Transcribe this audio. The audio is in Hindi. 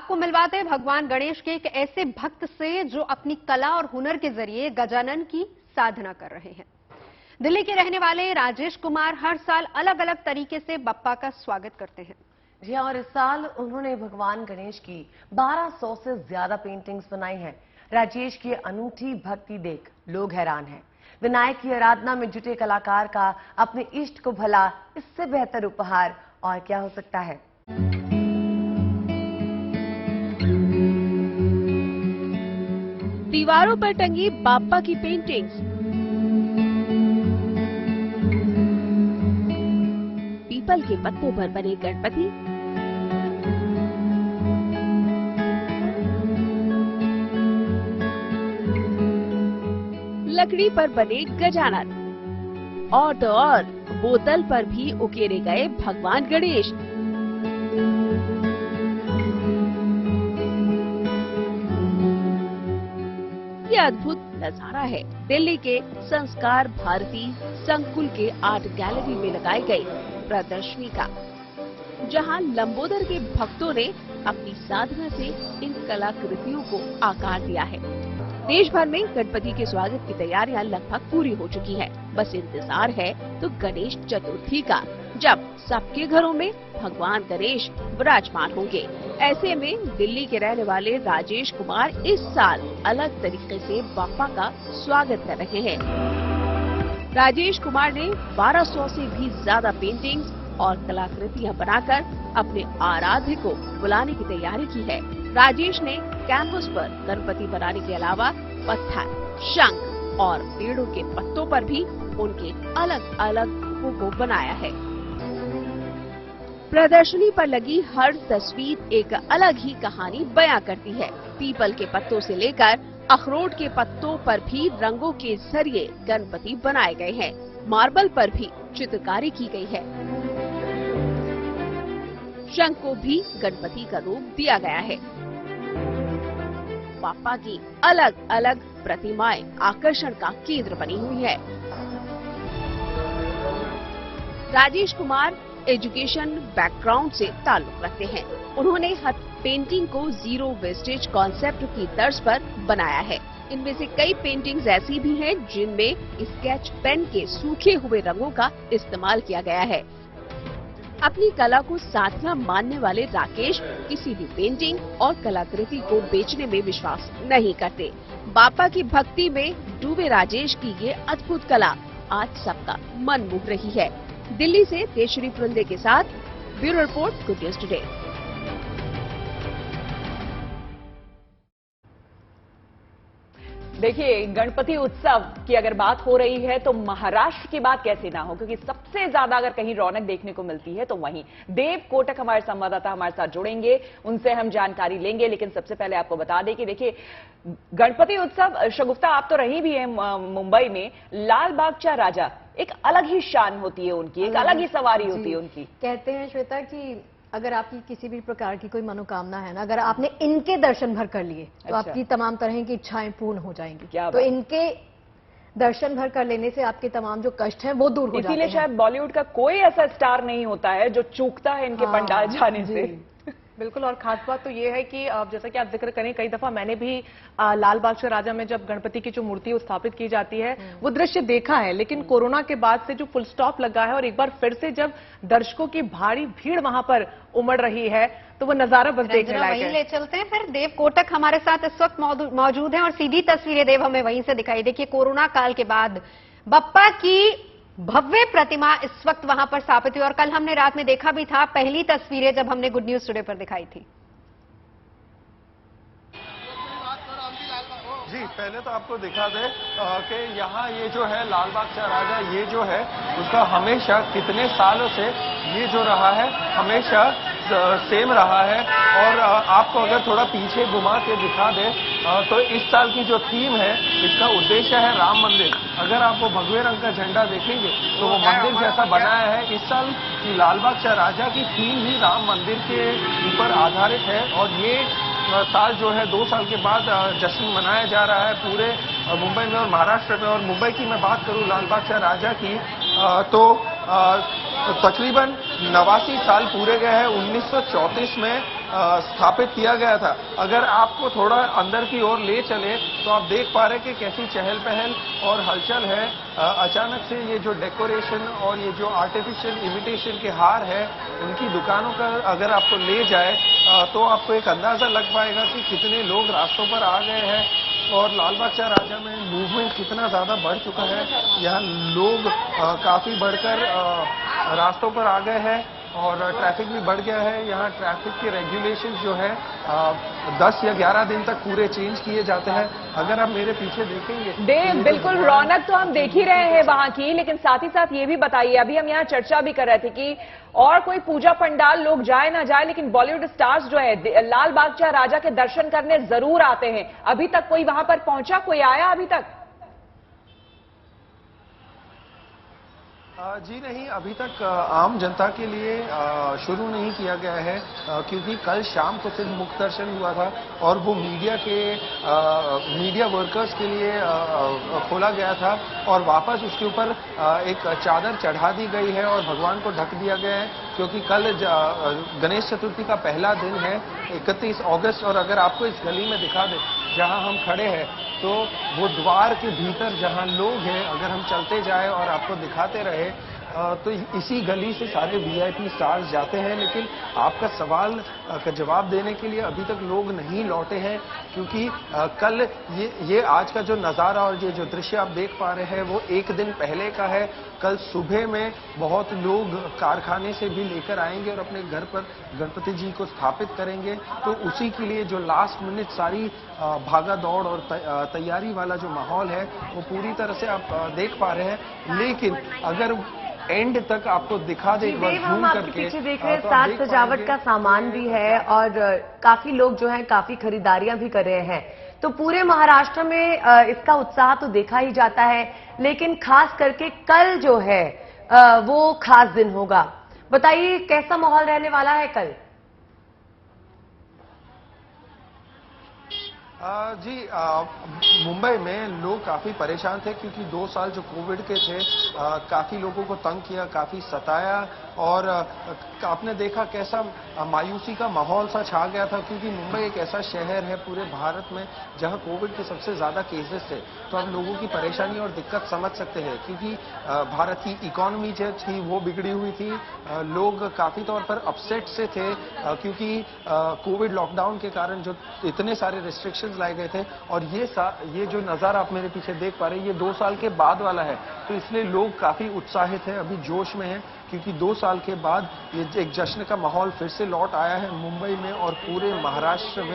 आपको मिलवाते हैं भगवान गणेश के एक ऐसे भक्त से जो अपनी कला और हुनर के जरिए गजानन की साधना कर रहे हैं। दिल्ली के रहने वाले राजेश कुमार हर साल अलग अलग तरीके से बप्पा का स्वागत करते हैं। जी और इस साल उन्होंने भगवान गणेश की 1200 से ज्यादा पेंटिंग्स बनाई हैं। राजेश की अनूठी भक्ति देख लोग हैरान हैं। विनायक की आराधना में जुटे कलाकार का अपने इष्ट को भला इससे बेहतर उपहार और क्या हो सकता है। दीवारों पर टंगी बाप्पा की पेंटिंग्स, पीपल के पत्तों पर बने गणपति, लकड़ी पर बने गजानन और तो और बोतल पर भी उकेरे गए भगवान गणेश। ये अद्भुत नजारा है दिल्ली के संस्कार भारती संकुल के आर्ट गैलरी में लगाई गई प्रदर्शनी का, जहां लंबोदर के भक्तों ने अपनी साधना से इन कलाकृतियों को आकार दिया है। देश भर में गणपति के स्वागत की तैयारियां लगभग पूरी हो चुकी है। बस इंतजार है तो गणेश चतुर्थी का, जब सबके घरों में भगवान गणेश विराजमान होंगे। ऐसे में दिल्ली के रहने वाले राजेश कुमार इस साल अलग तरीके से बाप्पा का स्वागत कर रहे हैं। राजेश कुमार ने 1200 से भी ज्यादा पेंटिंग्स और कलाकृतियां बनाकर अपने आराध्य को बुलाने की तैयारी की है। राजेश ने कैंवस पर गणपति बनाने के अलावा पत्थर, शंख और पेड़ों के पत्तों पर भी उनके अलग अलग रूपों को बनाया है। प्रदर्शनी पर लगी हर तस्वीर एक अलग ही कहानी बयां करती है। पीपल के पत्तों से लेकर अखरोट के पत्तों पर भी रंगों के जरिए गणपति बनाए गए हैं। मार्बल पर भी चित्रकारी की गई है। शंख को भी गणपति का रूप दिया गया है। बाप्पा की अलग अलग प्रतिमाएं आकर्षण का केंद्र बनी हुई है। राजेश कुमार एजुकेशन बैकग्राउंड से ताल्लुक रखते हैं। उन्होंने हर पेंटिंग को जीरो वेस्टेज कॉन्सेप्ट की तर्ज पर बनाया है। इनमें से कई पेंटिंग्स ऐसी भी हैं जिनमें स्केच पेन के सूखे हुए रंगों का इस्तेमाल किया गया है। अपनी कला को साधना मानने वाले राकेश किसी भी पेंटिंग और कलाकृति को बेचने में विश्वास नहीं करते। बाप्पा की भक्ति में डूबे राजेश की ये अद्भुत कला आज सबका मन मोह रही है। दिल्ली से तेजश्री फुंदे के साथ bureau report, good news today. देखिए, गणपति उत्सव की अगर बात हो रही है तो महाराष्ट्र की बात कैसे ना हो, क्योंकि सबसे ज्यादा अगर कहीं रौनक देखने को मिलती है तो वहीं। देव कोटक हमारे संवाददाता हमारे साथ जुड़ेंगे, उनसे हम जानकारी लेंगे। लेकिन सबसे पहले आपको बता दें कि देखिए, गणपति उत्सव, शगुफ्ता आप तो रही भी हैं मुंबई में, लाल बागचा राजा एक अलग ही शान होती है उनकी, एक अलग ही सवारी होती है उनकी। कहते हैं श्वेता कि अगर आपकी किसी भी प्रकार की कोई मनोकामना है ना, अगर आपने इनके दर्शन भर कर लिए तो आपकी तमाम तरह की इच्छाएं पूर्ण हो जाएंगी। तो इनके दर्शन भर कर लेने से आपके तमाम जो कष्ट हैं वो दूर हो जाते हैं। इसीलिए शायद बॉलीवुड का कोई ऐसा स्टार नहीं होता है जो चूकता है इनके पंडाल जाने से। बिल्कुल, और खास बात तो ये है कि जैसा कि आप जिक्र करें, कई दफा मैंने भी लाल बागचा राजा में जब गणपति की जो मूर्ति स्थापित की जाती है वो दृश्य देखा है। लेकिन कोरोना के बाद से जो फुल स्टॉप लगा है और एक बार फिर से जब दर्शकों की भारी भीड़ वहां पर उमड़ रही है तो वो नजारा बस देखने लायक है। ले चलते हैं फिर। देव कोटक हमारे साथ इस वक्त मौजूद हैं और सीधी तस्वीरें देव हमें वहीं से दिखाई। देखिए, कोरोना काल के बाद बप्पा की भव्य प्रतिमा इस वक्त वहां पर स्थापित हुई और कल हमने रात में देखा भी था पहली तस्वीरें जब हमने गुड न्यूज टुडे पर दिखाई थी। जी, पहले तो आपको दिखा दे कि यहाँ ये जो है लाल बागचा राजा, ये जो है उसका हमेशा कितने सालों से ये जो रहा है हमेशा सेम रहा है। और आपको अगर थोड़ा पीछे घुमा के दिखा दे तो इस साल की जो थीम है, इसका उद्देश्य है राम मंदिर। अगर आप वो भगवे रंग का झंडा देखेंगे तो वो मंदिर जैसा बनाया है। इस साल की लाल बागचा राजा की थीम ही राम मंदिर के ऊपर आधारित है। और ये साल जो है 2 साल के बाद जश्न मनाया जा रहा है पूरे मुंबई में और महाराष्ट्र में। और मुंबई की मैं बात करूं लाल बागचा राजा की तो तकरीबन 89 साल पूरे गए हैं। 1934 में स्थापित किया गया था। अगर आपको थोड़ा अंदर की ओर ले चले तो आप देख पा रहे हैं कि कैसी चहल पहल और हलचल है। अचानक से ये जो डेकोरेशन और ये जो आर्टिफिशियल इमिटेशन के हार है, उनकी दुकानों का अगर आपको ले जाए तो आपको एक अंदाजा लग पाएगा कि कितने लोग रास्तों पर आ गए हैं और लाल बाग चार राजा में मूवमेंट कितना ज्यादा बढ़ चुका है। यहाँ लोग काफी बढ़कर रास्तों पर आ गए हैं और ट्रैफिक भी बढ़ गया है। यहाँ ट्रैफिक के रेगुलेशंस जो है 10 या 11 दिन तक पूरे चेंज किए जाते हैं। अगर आप मेरे पीछे देखेंगे देव, बिल्कुल रौनक तो हम देख ही रहे हैं वहां की, लेकिन साथ ही साथ ये भी बताइए, अभी हम यहाँ चर्चा भी कर रहे थे कि और कोई पूजा पंडाल लोग जाए ना जाए, लेकिन बॉलीवुड स्टार्स जो है लाल बाग चार राजा के दर्शन करने जरूर आते हैं। अभी तक कोई वहां पर पहुंचा, कोई आया अभी तक? जी नहीं, अभी तक आम जनता के लिए शुरू नहीं किया गया है, क्योंकि कल शाम को सिर्फ मुख्य दर्शन हुआ था और वो मीडिया वर्कर्स के लिए खोला गया था और वापस उसके ऊपर एक चादर चढ़ा दी गई है और भगवान को ढक दिया गया है, क्योंकि कल गणेश चतुर्थी का पहला दिन है, 31 अगस्त। और अगर आपको इस गली में दिखा दे जहां हम खड़े हैं, तो वो द्वार के भीतर जहां लोग हैं, अगर हम चलते जाए और आपको दिखाते रहे तो इसी गली से सारे वीआईपी स्टार्स जाते हैं। लेकिन आपका सवाल का जवाब देने के लिए अभी तक लोग नहीं लौटे हैं, क्योंकि कल ये आज का जो नज़ारा और ये जो दृश्य आप देख पा रहे हैं वो एक दिन पहले का है। कल सुबह में बहुत लोग कारखाने से भी लेकर आएंगे और अपने घर पर गणपति जी को स्थापित करेंगे, तो उसी के लिए जो लास्ट मिनट सारी भागा दौड़ और तैयारी वाला जो माहौल है वो पूरी तरह से आप देख पा रहे हैं। लेकिन अगर एंड तक आपको दिखा दे, हम आपके पीछे देख रहे हैं, साज सजावट का सामान भी है और काफी लोग जो हैं काफी खरीदारियां भी कर रहे हैं। तो पूरे महाराष्ट्र में इसका उत्साह तो देखा ही जाता है, लेकिन खास करके कल जो है वो खास दिन होगा। बताइए कैसा माहौल रहने वाला है कल? जी, मुंबई में लोग काफी परेशान थे, क्योंकि 2 साल जो कोविड के थे काफी लोगों को तंग किया, काफी सताया और आपने देखा कैसा मायूसी का माहौल सा छा गया था, क्योंकि मुंबई एक ऐसा शहर है पूरे भारत में जहां कोविड के सबसे ज्यादा केसेस थे। तो आप लोगों की परेशानी और दिक्कत समझ सकते हैं, क्योंकि भारत की इकोनॉमी जो थी वो बिगड़ी हुई थी। लोग काफी तौर पर अपसेट से थे, क्योंकि कोविड लॉकडाउन के कारण जो इतने सारे रिस्ट्रिक्शंस लाए गए थे। और ये जो नजारा आप मेरे पीछे देख पा रहे हैं, ये 2 साल के बाद वाला है, तो इसलिए लोग काफी उत्साहित है, अभी जोश में है, क्योंकि 2 साल के बाद ये एक जश्न का माहौल फिर से लौट आया है मुंबई में और पूरे महाराष्ट्र में।